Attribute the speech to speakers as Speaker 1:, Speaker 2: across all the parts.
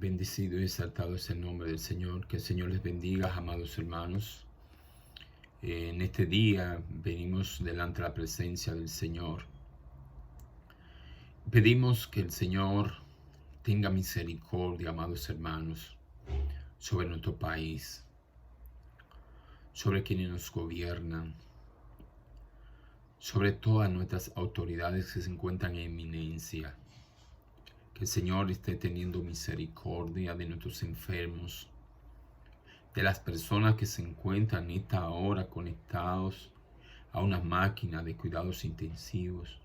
Speaker 1: Bendecido y exaltado es el nombre del Señor. Que el Señor les bendiga, amados hermanos. En este día venimos delante de la presencia del Señor. Pedimos que el Señor tenga misericordia, amados hermanos, sobre nuestro país, sobre quienes nos gobiernan, sobre todas nuestras autoridades que se encuentran en eminencia. Que el Señor esté teniendo misericordia de nuestros enfermos, de las personas que se encuentran en esta hora conectados a una máquina de cuidados intensivos.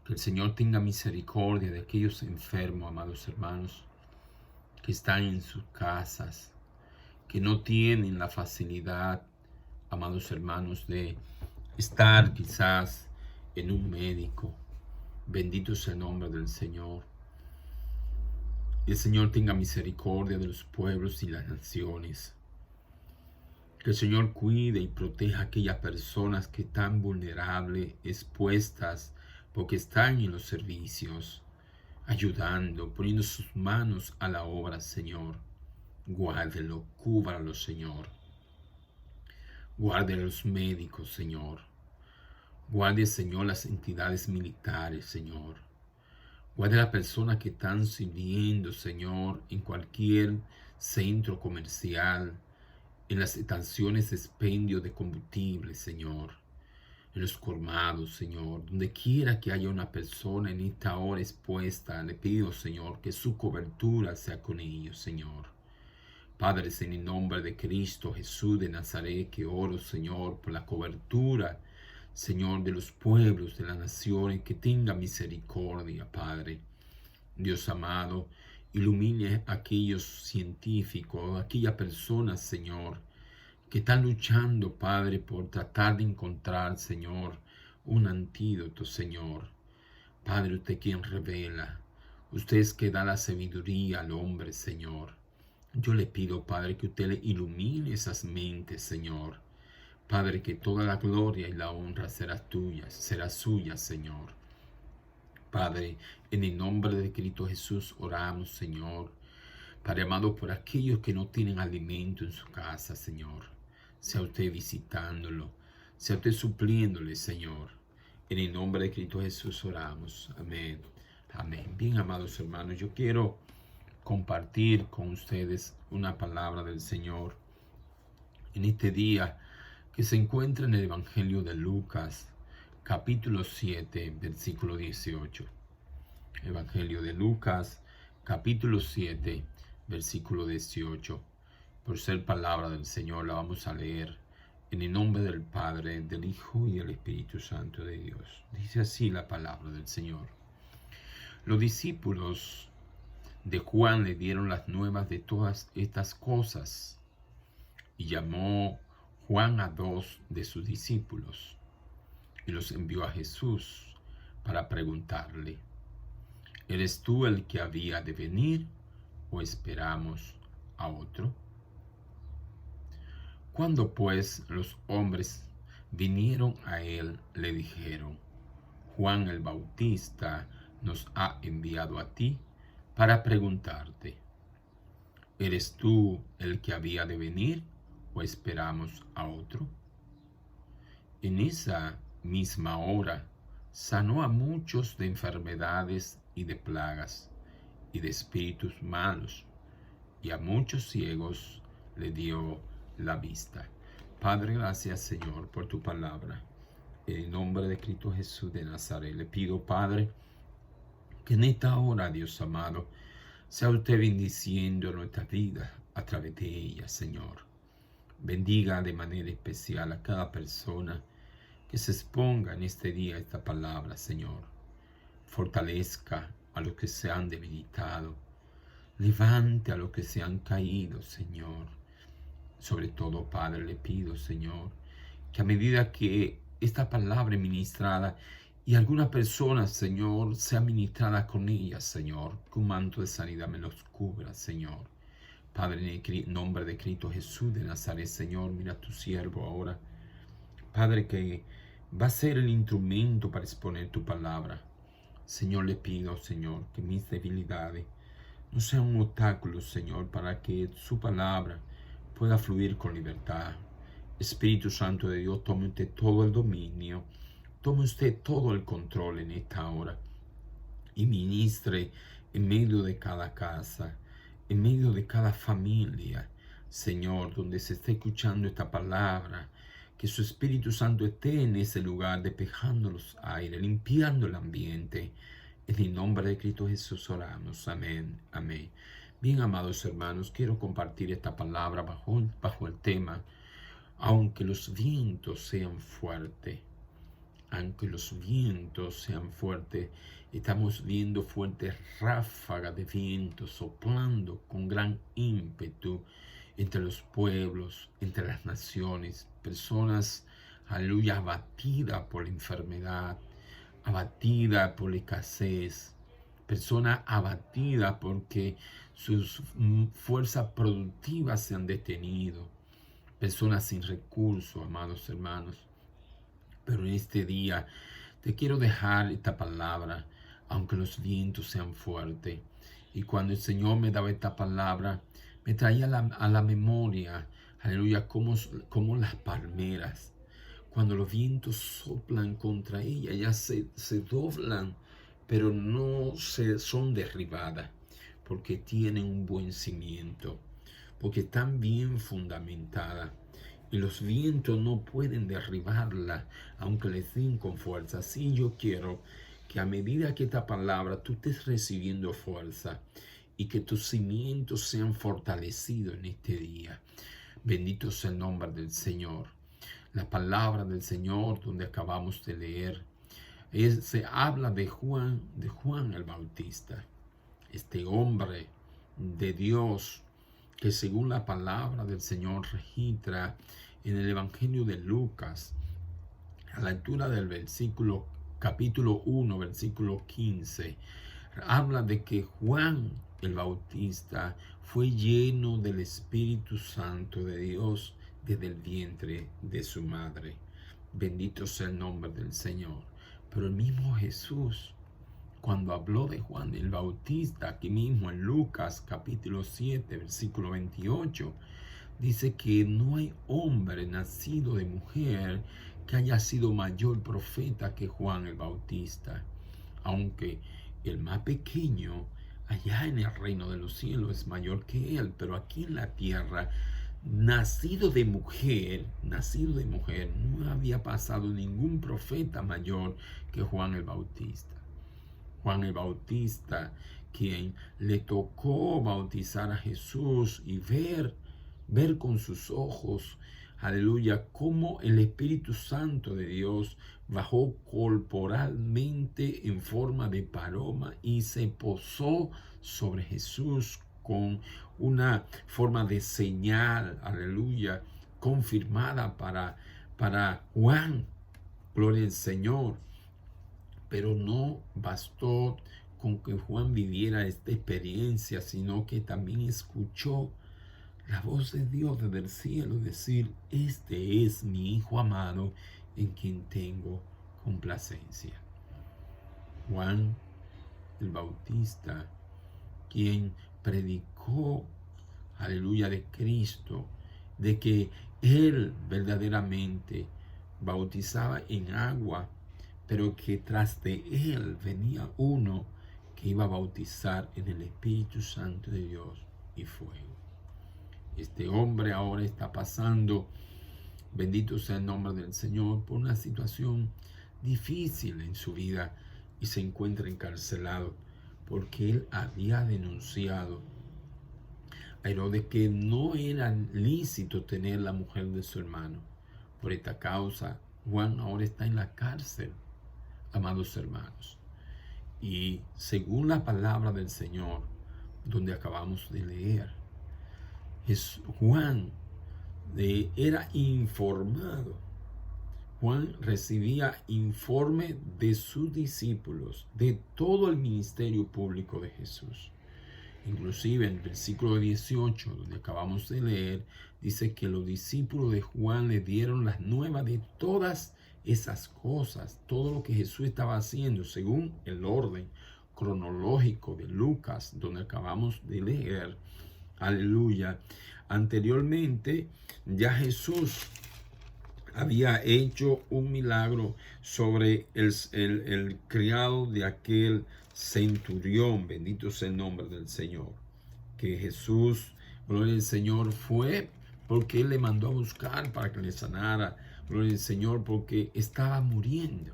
Speaker 1: Que el Señor tenga misericordia de aquellos enfermos, amados hermanos, que están en sus casas, que no tienen la facilidad, amados hermanos, de estar quizás en un médico. Bendito sea el nombre del Señor. El Señor tenga misericordia de los pueblos y las naciones. Que el Señor cuide y proteja a aquellas personas que están vulnerables, expuestas, porque están en los servicios, ayudando, poniendo sus manos a la obra, Señor. Guárdelo, cúbralo, Señor. Guarde a los médicos, Señor. Guarde, Señor, las entidades militares, Señor. Guarde a las personas que están sirviendo, Señor, en cualquier centro comercial, en las estaciones de expendio de combustible, Señor, en los colmados, Señor, donde quiera que haya una persona en esta hora expuesta, le pido, Señor, que su cobertura sea con ellos, Señor. Padre, en el nombre de Cristo Jesús de Nazaret, que oro, Señor, por la cobertura, Señor, de los pueblos, de las naciones, que tenga misericordia, Padre. Dios amado, ilumine a aquellos científicos, a aquellas personas, Señor, que están luchando, Padre, por tratar de encontrar, Señor, un antídoto, Señor. Padre, usted quien revela, usted es que da la sabiduría al hombre, Señor. Yo le pido, Padre, que usted le ilumine esas mentes, Señor. Padre, que toda la gloria y la honra será suya, Señor. Padre, en el nombre de Cristo Jesús oramos, Señor. Padre amado, por aquellos que no tienen alimento en su casa, Señor. Sea usted visitándolo, sea usted supliéndole, Señor. En el nombre de Cristo Jesús oramos. Amén. Amén. Bien, amados hermanos, yo quiero compartir con ustedes una palabra del Señor en este día que se encuentra en el Evangelio de Lucas, capítulo 7, versículo 18. Evangelio de Lucas, capítulo 7, versículo 18. Por ser palabra del Señor, la vamos a leer en el nombre del Padre, del Hijo y del Espíritu Santo de Dios. Dice así la palabra del Señor. Los discípulos de Juan le dieron las nuevas de todas estas cosas y llamó Juan a 2 de sus discípulos y los envió a Jesús para preguntarle: ¿eres tú el que había de venir o esperamos a otro? Cuando pues los hombres vinieron a él, le dijeron: Juan el Bautista nos ha enviado a ti para preguntarte: ¿eres tú el que había de venir o esperamos a otro? En esa misma hora sanó a muchos de enfermedades y de plagas y de espíritus malos, y a muchos ciegos le dio la vista. Padre, gracias, Señor, por tu palabra. En el nombre de Cristo Jesús de Nazaret, le pido, Padre, que en esta hora, Dios amado, sea usted bendiciendo nuestra vida a través de ella, Señor. Bendiga de manera especial a cada persona que se exponga en este día a esta palabra, Señor. Fortalezca a los que se han debilitado. Levante a los que se han caído, Señor. Sobre todo, Padre, le pido, Señor, que a medida que esta palabra es ministrada y alguna persona, Señor, sea ministrada con ella, Señor, que un manto de sanidad me los cubra, Señor. Padre, en el nombre de Cristo Jesús de Nazaret, Señor, mira a tu siervo ahora. Padre, que va a ser el instrumento para exponer tu palabra. Señor, le pido, Señor, que mis debilidades no sea un obstáculo, Señor, para que su palabra pueda fluir con libertad. Espíritu Santo de Dios, tome usted todo el dominio, tome usted todo el control en esta hora y ministre en medio de cada casa, en medio de cada familia, Señor, donde se esté escuchando esta palabra, que su Espíritu Santo esté en ese lugar, despejando los aires, limpiando el ambiente. En el nombre de Cristo Jesús oramos. Amén. Amén. Bien, amados hermanos, quiero compartir esta palabra bajo el tema, aunque los vientos sean fuertes. Aunque los vientos sean fuertes, estamos viendo fuertes ráfagas de viento soplando con gran ímpetu entre los pueblos, entre las naciones, personas, aleluya, abatidas por la enfermedad, abatidas por la escasez, personas abatidas porque sus fuerzas productivas se han detenido, personas sin recursos, amados hermanos. Pero en este día te quiero dejar esta palabra, aunque los vientos sean fuertes. Y cuando el Señor me daba esta palabra, me traía a la memoria, aleluya, como las palmeras, cuando los vientos soplan contra ella, ellas se doblan, pero no son derribadas, porque tienen un buen cimiento, porque están bien fundamentadas. Y los vientos no pueden derribarla, aunque les den con fuerza. Así yo quiero que a medida que esta palabra tú estés recibiendo fuerza y que tus cimientos sean fortalecidos en este día. Bendito sea el nombre del Señor. La palabra del Señor donde acabamos de leer, se habla de Juan el Bautista, este hombre de Dios que según la palabra del Señor registra en el Evangelio de Lucas, a la altura del capítulo 1, versículo 15, habla de que Juan el Bautista fue lleno del Espíritu Santo de Dios desde el vientre de su madre. Bendito sea el nombre del Señor. Pero el mismo Jesús, cuando habló de Juan el Bautista, aquí mismo en Lucas capítulo 7, versículo 28, dice que no hay hombre nacido de mujer que haya sido mayor profeta que Juan el Bautista, aunque el más pequeño allá en el reino de los cielos es mayor que él, pero aquí en la tierra, nacido de mujer, no había pasado ningún profeta mayor que Juan el Bautista. Juan el Bautista, quien le tocó bautizar a Jesús y ver con sus ojos, aleluya, cómo el Espíritu Santo de Dios bajó corporalmente en forma de paloma y se posó sobre Jesús con una forma de señal, aleluya, confirmada para Juan. Gloria al Señor. Pero no bastó con que Juan viviera esta experiencia, sino que también escuchó la voz de Dios desde el cielo decir: este es mi Hijo amado en quien tengo complacencia. Juan el Bautista, quien predicó, aleluya, de Cristo, de que Él verdaderamente bautizaba en agua, pero que tras de Él venía uno que iba a bautizar en el Espíritu Santo de Dios y fuego. Este hombre ahora está pasando, bendito sea el nombre del Señor, por una situación difícil en su vida y se encuentra encarcelado porque él había denunciado a Herodes que no era lícito tener la mujer de su hermano. Por esta causa, Juan ahora está en la cárcel, amados hermanos. Y según la palabra del Señor, donde acabamos de leer, Juan era informado. Juan recibía informe de sus discípulos, de todo el ministerio público de Jesús. Inclusive en el versículo 18, donde acabamos de leer, dice que los discípulos de Juan le dieron las nuevas de todas esas cosas, todo lo que Jesús estaba haciendo según el orden cronológico de Lucas, donde acabamos de leer, aleluya, anteriormente ya Jesús había hecho un milagro sobre el criado de aquel centurión. Bendito sea el nombre del Señor. Que Jesús, gloria al Señor, fue porque Él le mandó a buscar para que le sanara. Gloria al Señor, porque estaba muriendo.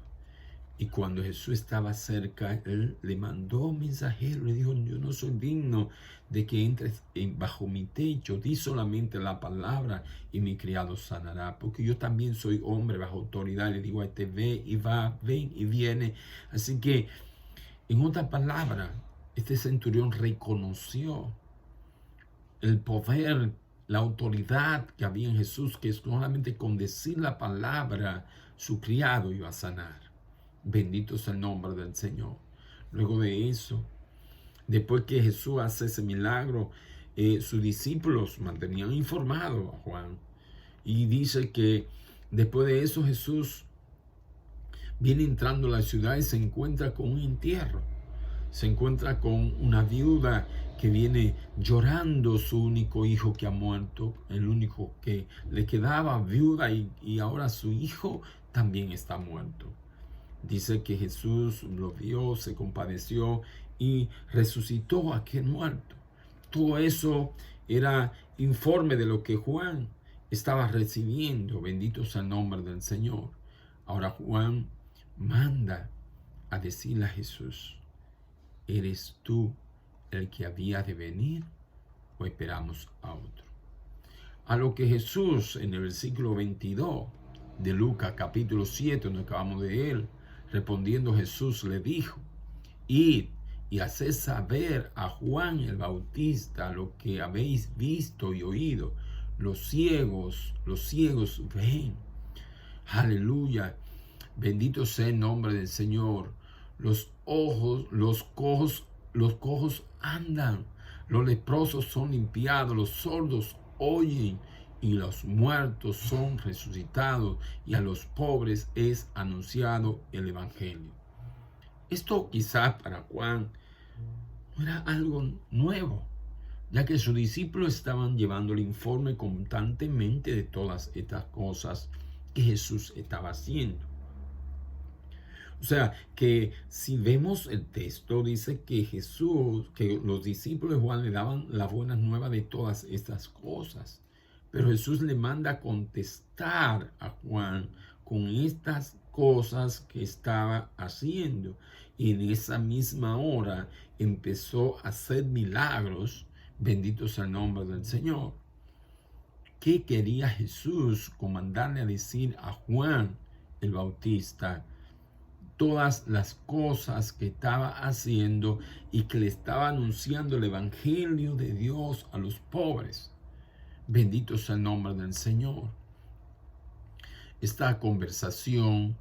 Speaker 1: Y cuando Jesús estaba cerca, Él le mandó un mensajero, le dijo: yo no soy digno de que entres bajo mi techo, di solamente la palabra y mi criado sanará, porque yo también soy hombre bajo autoridad. Le digo a este: ve y va, ven y viene. Así que, en otra palabra, este centurión reconoció el poder, la autoridad que había en Jesús, que solamente con decir la palabra, su criado iba a sanar. Bendito sea el nombre del Señor. Luego de eso, después que Jesús hace ese milagro, sus discípulos mantenían informado a Juan. Y dice que después de eso Jesús viene entrando a la ciudad y se encuentra con un entierro. Se encuentra con una viuda que viene llorando su único hijo que ha muerto, el único que le quedaba, viuda, y ahora su hijo también está muerto. Dice que Jesús lo vio, se compadeció y resucitó a aquel muerto. Todo eso era informe de lo que Juan estaba recibiendo. Bendito sea el nombre del Señor. Ahora Juan manda a decirle a Jesús: ¿eres tú el que había de venir o esperamos a otro? A lo que Jesús, en el versículo 22 de Lucas capítulo 7, donde acabamos de leer, respondiendo Jesús le dijo: id y haced saber a Juan el Bautista lo que habéis visto y oído. Los ciegos ven. Aleluya. Bendito sea el nombre del Señor. Los cojos andan. Los leprosos son limpiados. Los sordos oyen. Y los muertos son resucitados, y a los pobres es anunciado el Evangelio. Esto quizás para Juan no era algo nuevo, ya que sus discípulos estaban llevando el informe constantemente de todas estas cosas que Jesús estaba haciendo. O sea, que si vemos el texto, dice que que los discípulos de Juan le daban las buenas nuevas de todas estas cosas. Pero Jesús le manda a contestar a Juan con estas cosas que estaba haciendo. Y en esa misma hora empezó a hacer milagros. Bendito sea el nombre del Señor. ¿Qué quería Jesús con mandarle a decir a Juan el Bautista? Todas las cosas que estaba haciendo y que le estaba anunciando el Evangelio de Dios a los pobres. Bendito sea el nombre del Señor. Esta conversación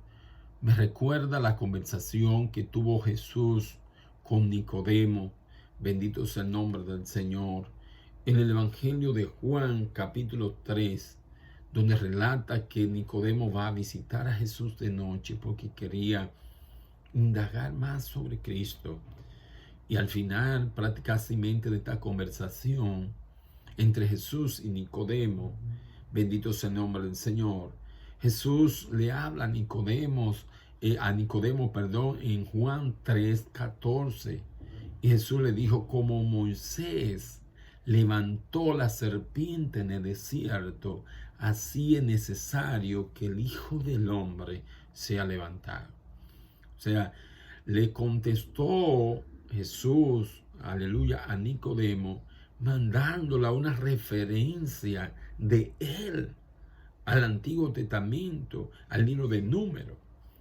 Speaker 1: me recuerda la conversación que tuvo Jesús con Nicodemo. Bendito sea el nombre del Señor. En el Evangelio de Juan, capítulo 3, donde relata que Nicodemo va a visitar a Jesús de noche porque quería indagar más sobre Cristo. Y al final, prácticamente de esta conversación entre Jesús y Nicodemo, bendito sea el nombre del Señor, Jesús le habla a Nicodemo, en Juan 3:14. Y Jesús le dijo: como Moisés levantó la serpiente en el desierto, así es necesario que el Hijo del Hombre sea levantado. O sea, le contestó Jesús, aleluya, a Nicodemo, mandándola una referencia de él al Antiguo Testamento, al libro de Números.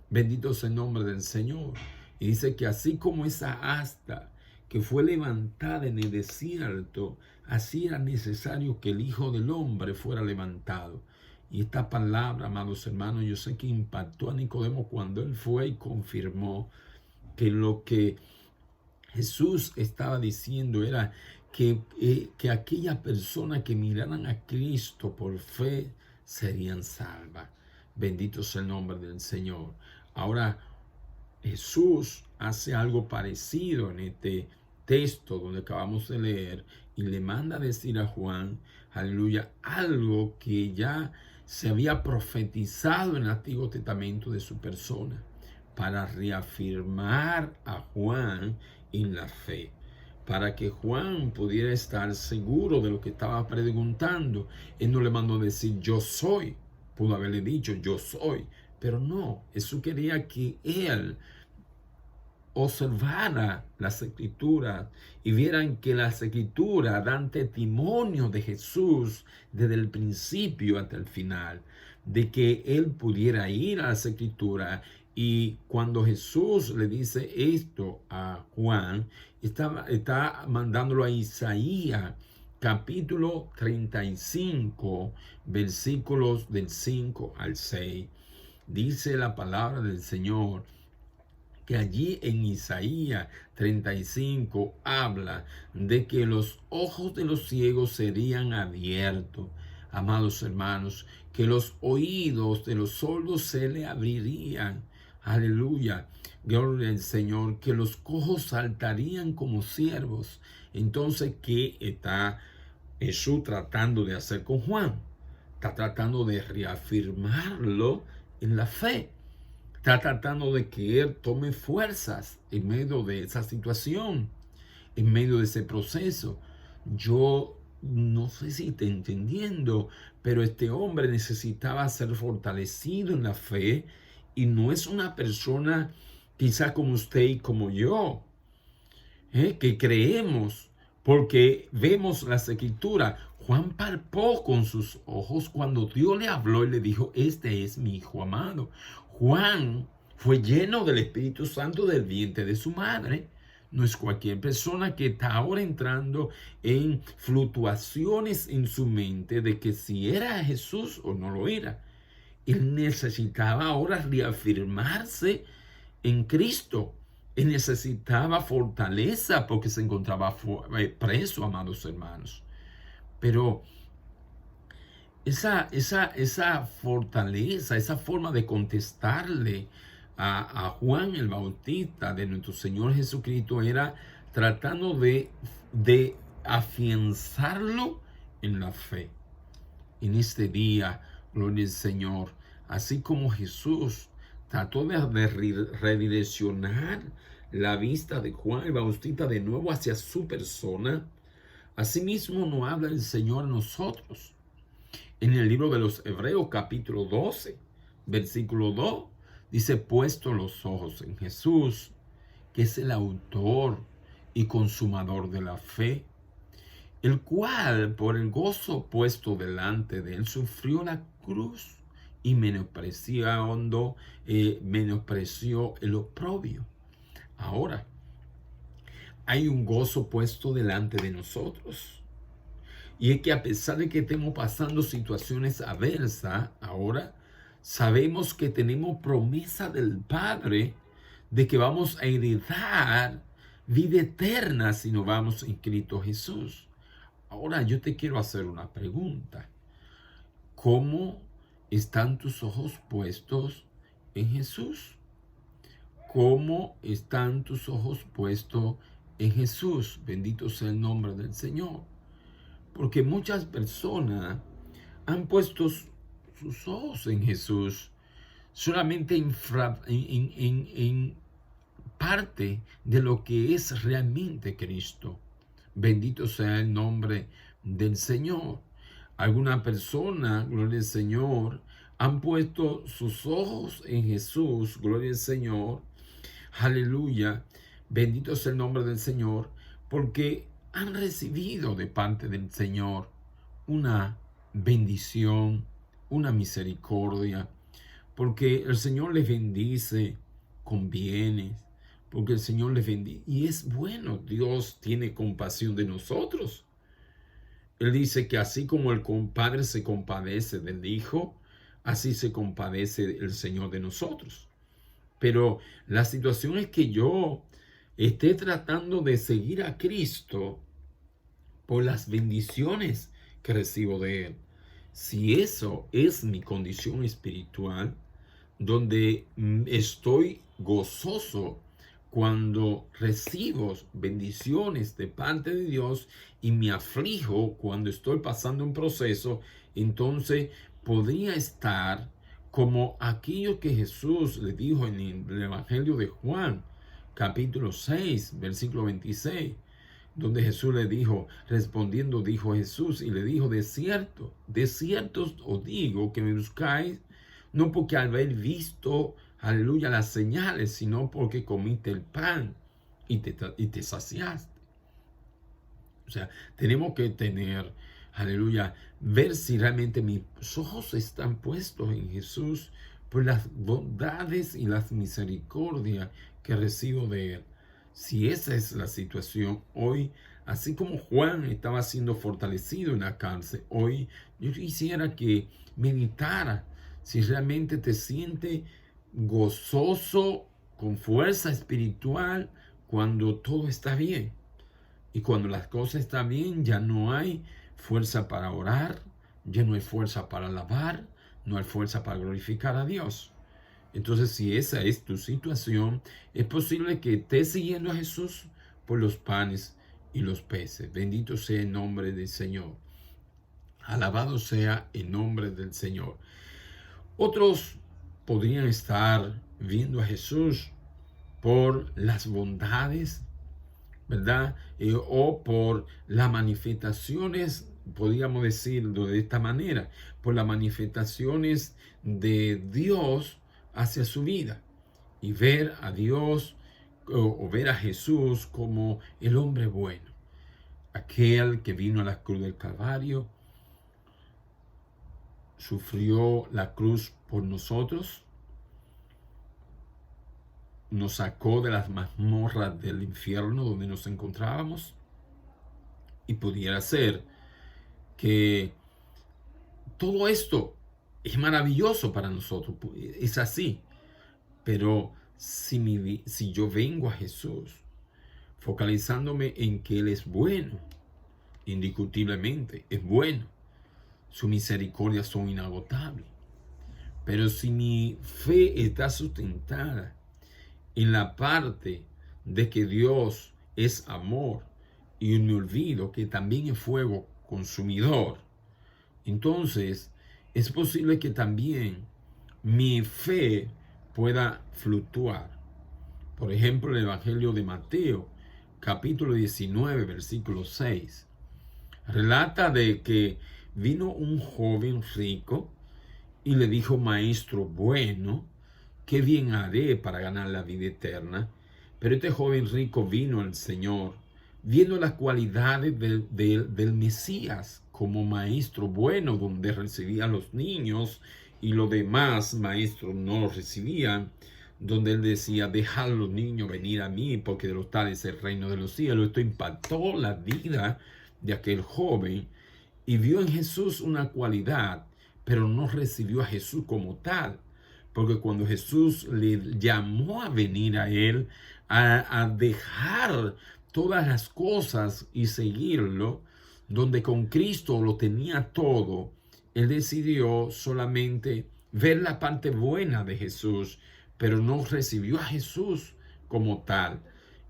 Speaker 1: Bendito sea el nombre del Señor. Y dice que así como esa asta que fue levantada en el desierto, así era necesario que el Hijo del Hombre fuera levantado. Y esta palabra, amados hermanos, yo sé que impactó a Nicodemo cuando él fue y confirmó que lo que Jesús estaba diciendo era que aquellas personas que miraran a Cristo por fe serían salvas. Bendito sea el nombre del Señor. Ahora, Jesús hace algo parecido en este texto donde acabamos de leer y le manda a decir a Juan, aleluya, algo que ya se había profetizado en el Antiguo Testamento de su persona, para reafirmar a Juan en la fe, para que Juan pudiera estar seguro de lo que estaba preguntando. Él no le mandó decir yo soy, pudo haberle dicho yo soy, pero no, Jesús quería que él observara las escrituras y vieran que las escrituras dan testimonio de Jesús desde el principio hasta el final, de que él pudiera ir a las escrituras. Y cuando Jesús le dice esto a Juan, está mandándolo a Isaías capítulo 35, versículos del 5 al 6. Dice la palabra del Señor que allí en Isaías 35 habla de que los ojos de los ciegos serían abiertos, amados hermanos, que los oídos de los sordos se le abrirían, aleluya, gloria al Señor, que los cojos saltarían como ciervos. Entonces, ¿qué está Jesús tratando de hacer con Juan? Está tratando de reafirmarlo en la fe. Está tratando de que él tome fuerzas en medio de esa situación, en medio de ese proceso. Yo no sé si está entendiendo, pero este hombre necesitaba ser fortalecido en la fe y no es una persona quizá como usted y como yo, que creemos porque vemos las escrituras. Juan palpó con sus ojos cuando Dios le habló y le dijo, este es mi hijo amado. Juan fue lleno del Espíritu Santo del vientre de su madre. No es cualquier persona que está ahora entrando en fluctuaciones en su mente de que si era Jesús o no lo era. Él necesitaba ahora reafirmarse en Cristo. Él necesitaba fortaleza porque se encontraba preso, amados hermanos. Pero esa fortaleza, esa forma de contestarle a Juan el Bautista de nuestro Señor Jesucristo era tratando de afianzarlo en la fe. En este día, gloria al Señor, así como Jesús trató de redireccionar la vista de Juan el Bautista de nuevo hacia su persona, asimismo nos habla el Señor a nosotros. En el libro de los Hebreos capítulo 12, versículo 2, dice, puesto los ojos en Jesús, que es el autor y consumador de la fe, el cual por el gozo puesto delante de él sufrió la cruz y menospreció el oprobio. Ahora, hay un gozo puesto delante de nosotros. Y es que a pesar de que estemos pasando situaciones adversas, ahora sabemos que tenemos promesa del Padre de que vamos a heredar vida eterna si nos vamos en Cristo Jesús. Ahora yo te quiero hacer una pregunta. ¿Cómo están tus ojos puestos en Jesús? ¿Cómo están tus ojos puestos en Jesús? Bendito sea el nombre del Señor. Porque muchas personas han puesto sus ojos en Jesús solamente en parte de lo que es realmente Cristo. Bendito sea el nombre del Señor. Alguna persona, gloria al Señor, han puesto sus ojos en Jesús, gloria al Señor, aleluya, bendito sea el nombre del Señor, porque han recibido de parte del Señor una bendición, una misericordia, porque el Señor les bendice con bienes, porque el Señor les bendice. Y es bueno, Dios tiene compasión de nosotros. Él dice que así como el Padre se compadece del Hijo, así se compadece el Señor de nosotros. Pero la situación es que yo esté tratando de seguir a Cristo por las bendiciones que recibo de Él. Si eso es mi condición espiritual, donde estoy gozoso cuando recibo bendiciones de parte de Dios y me aflijo cuando estoy pasando un proceso, entonces podría estar como aquello que Jesús le dijo en el Evangelio de Juan, capítulo 6, versículo 26, donde Jesús le dijo, respondiendo dijo Jesús y le dijo, de cierto os digo que me buscáis, no porque visto, aleluya, las señales, sino porque comiste el pan y te saciaste. O sea, tenemos que tener, aleluya, ver si realmente mis ojos están puestos en Jesús por las bondades y las misericordias que recibo de Él. Si esa es la situación hoy, así como Juan estaba siendo fortalecido en la cárcel, hoy yo quisiera que meditara si realmente te sientes gozoso, con fuerza espiritual, cuando todo está bien. Y cuando las cosas están bien, ya no hay fuerza para orar, ya no hay fuerza para alabar, no hay fuerza para glorificar a Dios. Entonces, si esa es tu situación, es posible que estés siguiendo a Jesús por los panes y los peces. Bendito sea el nombre del Señor. Alabado sea el nombre del Señor. Otros podrían estar viendo a Jesús por las bondades, ¿verdad? O por las manifestaciones, podríamos decirlo de esta manera, por las manifestaciones de Dios hacia su vida. Y ver a Dios o ver a Jesús como el hombre bueno, aquel que vino a la cruz del Calvario, sufrió la cruz por nosotros, nos sacó de las mazmorras del infierno donde nos encontrábamos, y pudiera ser que todo esto es maravilloso para nosotros, es así, pero si yo vengo a Jesús focalizándome en que Él es bueno, indiscutiblemente es bueno, su misericordia son inagotables, pero si mi fe está sustentada en la parte de que Dios es amor y me olvido que también es fuego consumidor, entonces es posible que también mi fe pueda fluctuar. Por ejemplo, el Evangelio de Mateo, capítulo 19, versículo 6, relata de que vino un joven rico y le dijo, maestro bueno, ¿qué bien haré para ganar la vida eterna? Pero este joven rico vino al Señor, viendo las cualidades del Mesías como maestro bueno, donde recibían los niños y los demás maestros no los recibían, donde él decía, dejad a los niños venir a mí, porque de los tales es el reino de los cielos. Esto impactó la vida de aquel joven y vio en Jesús una cualidad, pero no recibió a Jesús como tal. Porque cuando Jesús le llamó a venir a él, a dejar todas las cosas y seguirlo, donde con Cristo lo tenía todo, él decidió solamente ver la parte buena de Jesús, pero no recibió a Jesús como tal.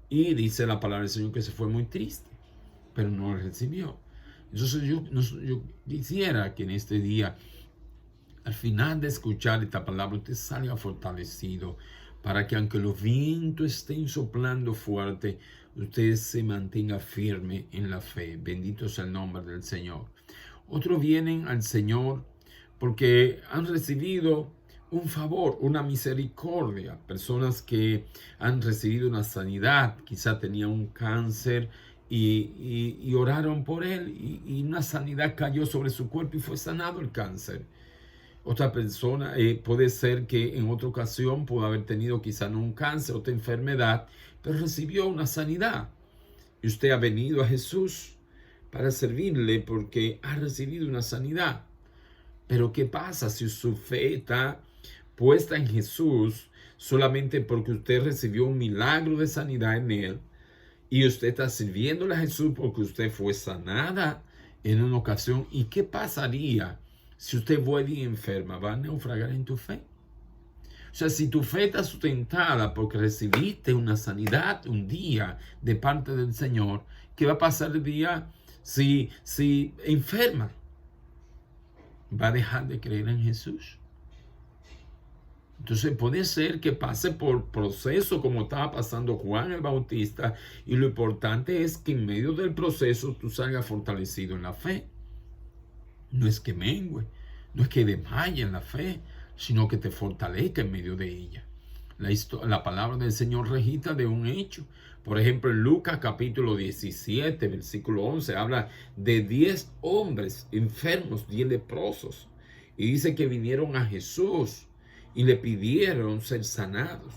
Speaker 1: Y dice la palabra del Señor que se fue muy triste, pero no lo recibió. Entonces yo quisiera que en este día, al final de escuchar esta palabra, usted salga fortalecido para que aunque los vientos estén soplando fuerte, usted se mantenga firme en la fe. Bendito sea el nombre del Señor. Otros vienen al Señor porque han recibido un favor, una misericordia. Personas que han recibido una sanidad, quizá tenían un cáncer y oraron por él y una sanidad cayó sobre su cuerpo y fue sanado el cáncer. Otra persona puede ser que en otra ocasión pudo haber tenido quizá no un cáncer, otra enfermedad, pero recibió una sanidad. Y usted ha venido a Jesús para servirle porque ha recibido una sanidad. Pero ¿qué pasa si su fe está puesta en Jesús solamente porque usted recibió un milagro de sanidad en Él y usted está sirviéndole a Jesús porque usted fue sanada en una ocasión? ¿Y qué pasaría si usted vuelve y enferma? ¿Va a naufragar en tu fe? O sea, si tu fe está sustentada porque recibiste una sanidad un día de parte del Señor, ¿qué va a pasar el día si enferma? ¿Va a dejar de creer en Jesús? Entonces puede ser que pase por proceso como estaba pasando Juan el Bautista, y lo importante es que en medio del proceso tú salgas fortalecido en la fe. No es que mengue, no es que desmaye en la fe, sino que te fortalezca en medio de ella. La palabra del Señor registra de un hecho. Por ejemplo, en Lucas capítulo 17, versículo 11, habla de 10 hombres enfermos, 10 leprosos. Y dice que vinieron a Jesús y le pidieron ser sanados.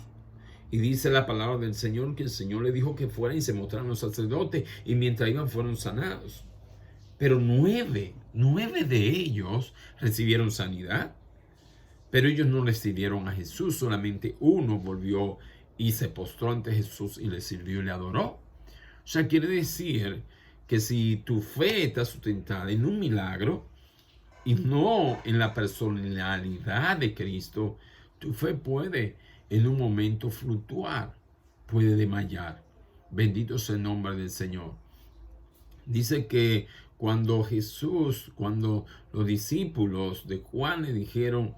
Speaker 1: Y dice la palabra del Señor que el Señor le dijo que fueran y se mostraran los sacerdotes, y mientras iban fueron sanados. Pero nueve de ellos recibieron sanidad. Pero ellos no le sirvieron a Jesús, solamente uno volvió y se postró ante Jesús y le sirvió y le adoró. O sea, quiere decir que si tu fe está sustentada en un milagro y no en la personalidad de Cristo, tu fe puede en un momento fluctuar, puede desmayar. Bendito sea el nombre del Señor. Dice que cuando los discípulos de Juan le dijeron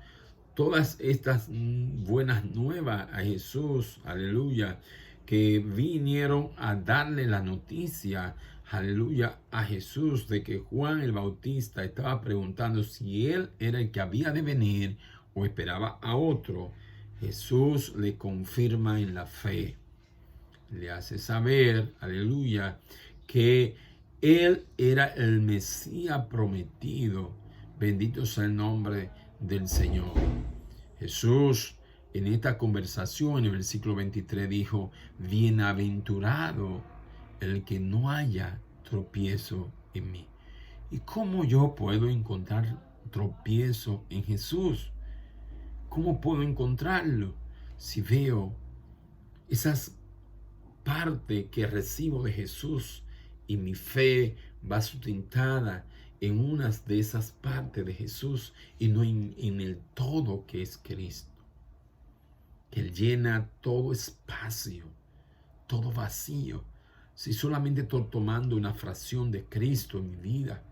Speaker 1: todas estas buenas nuevas a Jesús, aleluya, que vinieron a darle la noticia, aleluya, a Jesús de que Juan el Bautista estaba preguntando si él era el que había de venir o esperaba a otro, Jesús le confirma en la fe, le hace saber, aleluya, que él era el Mesías prometido. Bendito sea el nombre del Señor. Jesús en esta conversación en el versículo 23 dijo: bienaventurado el que no haya tropiezo en mí. ¿Y cómo yo puedo encontrar tropiezo en Jesús? ¿Cómo puedo encontrarlo? Si veo esas partes que recibo de Jesús y mi fe va sustentada en unas de esas partes de Jesús y no en el todo que es Cristo, que Él llena todo espacio, todo vacío. Si solamente estoy tomando una fracción de Cristo en mi vida,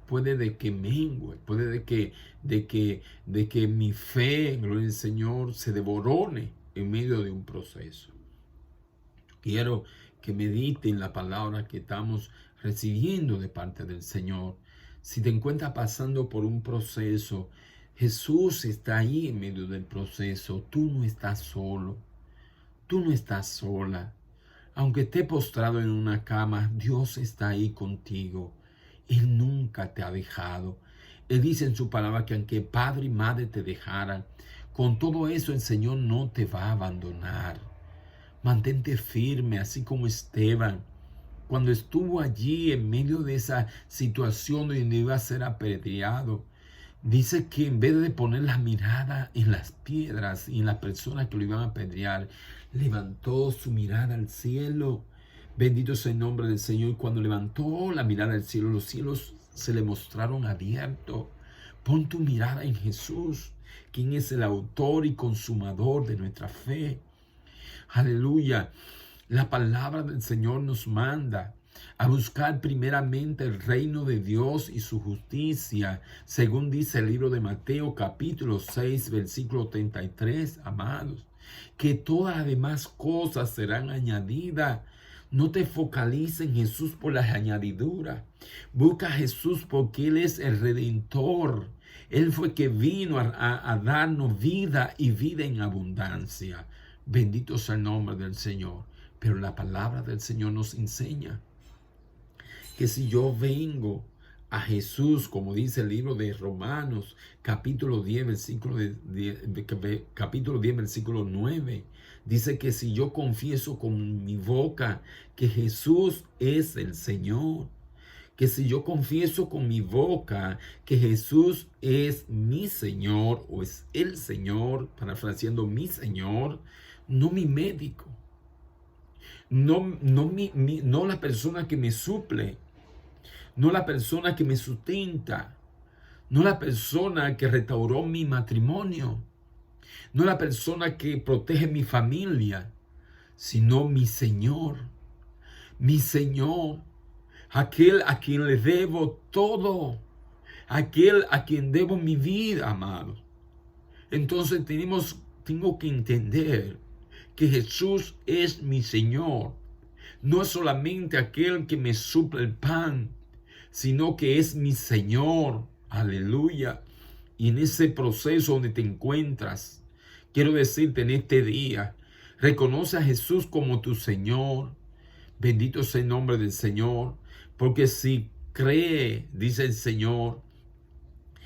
Speaker 1: puede de que mengue, puede de que mi fe, gloria al Señor, se devorone en medio de un proceso. Quiero que mediten la palabra que estamos recibiendo de parte del Señor. Si te encuentras pasando por un proceso, Jesús está ahí en medio del proceso. Tú no estás solo. Tú no estás sola. Aunque estés postrado en una cama, Dios está ahí contigo. Él nunca te ha dejado. Él dice en su palabra que aunque padre y madre te dejaran, con todo eso el Señor no te va a abandonar. Mantente firme, así como Esteban, cuando estuvo allí en medio de esa situación donde iba a ser apedreado. Dice que en vez de poner la mirada en las piedras y en las personas que lo iban a apedrear, levantó su mirada al cielo. Bendito sea el nombre del Señor. Y cuando levantó la mirada al cielo, los cielos se le mostraron abiertos. Pon tu mirada en Jesús, quien es el autor y consumador de nuestra fe. Aleluya. La palabra del Señor nos manda a buscar primeramente el reino de Dios y su justicia, según dice el libro de Mateo capítulo 6, versículo 33, amados, que todas las demás cosas serán añadidas. No te focalices en Jesús por las añadiduras. Busca a Jesús porque Él es el Redentor. Él fue que vino a darnos vida y vida en abundancia. Bendito sea el nombre del Señor. Pero la palabra del Señor nos enseña que si yo vengo a Jesús, como dice el libro de Romanos, capítulo 10, versículo 9, dice que si yo confieso con mi boca que Jesús es el Señor, que si yo confieso con mi boca que Jesús es mi Señor o es el Señor, parafraseando mi Señor, no mi médico, no la persona que me suple, no la persona que me sustenta, no la persona que restauró mi matrimonio, no la persona que protege mi familia, sino mi Señor, aquel a quien le debo todo, aquel a quien debo mi vida, amados. Entonces tengo que entender que Jesús es mi Señor. No es solamente aquel que me suple el pan, sino que es mi Señor. Aleluya. Y en ese proceso donde te encuentras, quiero decirte en este día, reconoce a Jesús como tu Señor. Bendito sea el nombre del Señor. Porque si cree, dice el Señor,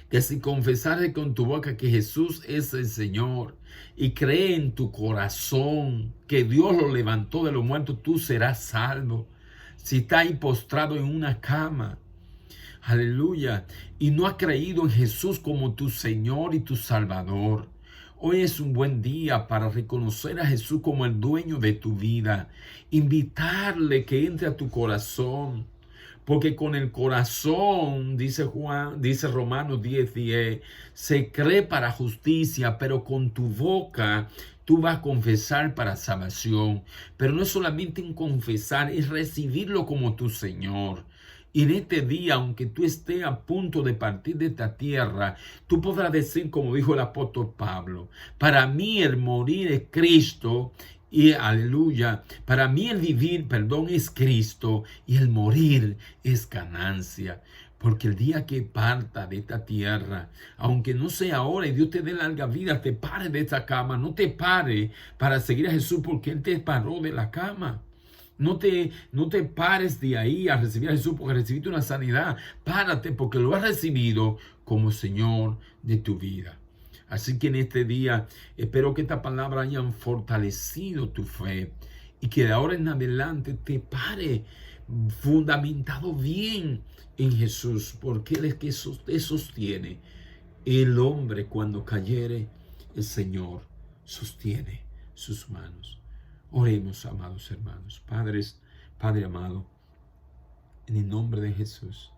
Speaker 1: que si confesares con tu boca que Jesús es el Señor y cree en tu corazón que Dios lo levantó de los muertos, tú serás salvo. Si estás ahí postrado en una cama, aleluya, y no has creído en Jesús como tu Señor y tu Salvador, hoy es un buen día para reconocer a Jesús como el dueño de tu vida, invitarle que entre a tu corazón. Porque con el corazón, dice Romanos 10:10, se cree para justicia, pero con tu boca tú vas a confesar para salvación. Pero no es solamente en confesar, es recibirlo como tu Señor. Y en este día, aunque tú estés a punto de partir de esta tierra, tú podrás decir, como dijo el apóstol Pablo, para mí el morir es Cristo. Y aleluya, para mí el vivir, es Cristo, y el morir es ganancia. Porque el día que parta de esta tierra, aunque no sea ahora y Dios te dé larga vida, te pare de esta cama, no te pare para seguir a Jesús porque Él te paró de la cama. No te pares de ahí a recibir a Jesús porque recibiste una sanidad. Párate porque lo has recibido como Señor de tu vida. Así que en este día espero que esta palabra hayan fortalecido tu fe y que de ahora en adelante te pare fundamentado bien en Jesús, porque Él es que te sostiene. El hombre cuando cayere, el Señor sostiene sus manos. Oremos, amados hermanos. Padre amado, en el nombre de Jesús,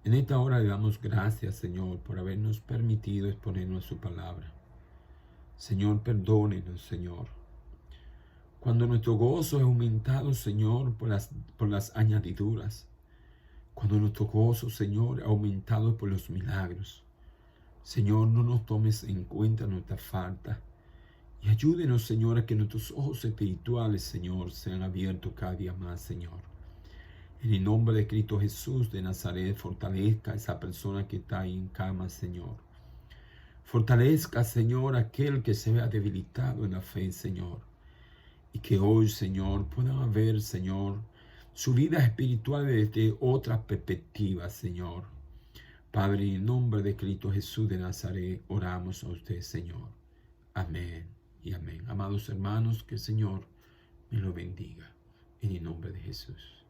Speaker 1: en esta hora le damos gracias, Señor, por habernos permitido exponernos su palabra. Señor, perdónenos, Señor. Cuando nuestro gozo es aumentado, Señor, por las añadiduras. Cuando nuestro gozo, Señor, es aumentado por los milagros. Señor, no nos tomes en cuenta nuestra falta. Y ayúdenos, Señor, a que nuestros ojos espirituales, Señor, sean abiertos cada día más, Señor. En el nombre de Cristo Jesús de Nazaret, fortalezca a esa persona que está ahí en cama, Señor. Fortalezca, Señor, a aquel que se vea debilitado en la fe, Señor. Y que hoy, Señor, puedan ver, Señor, su vida espiritual desde otra perspectiva, Señor. Padre, en el nombre de Cristo Jesús de Nazaret, oramos a usted, Señor. Amén y amén. Amados hermanos, que el Señor me lo bendiga. En el nombre de Jesús.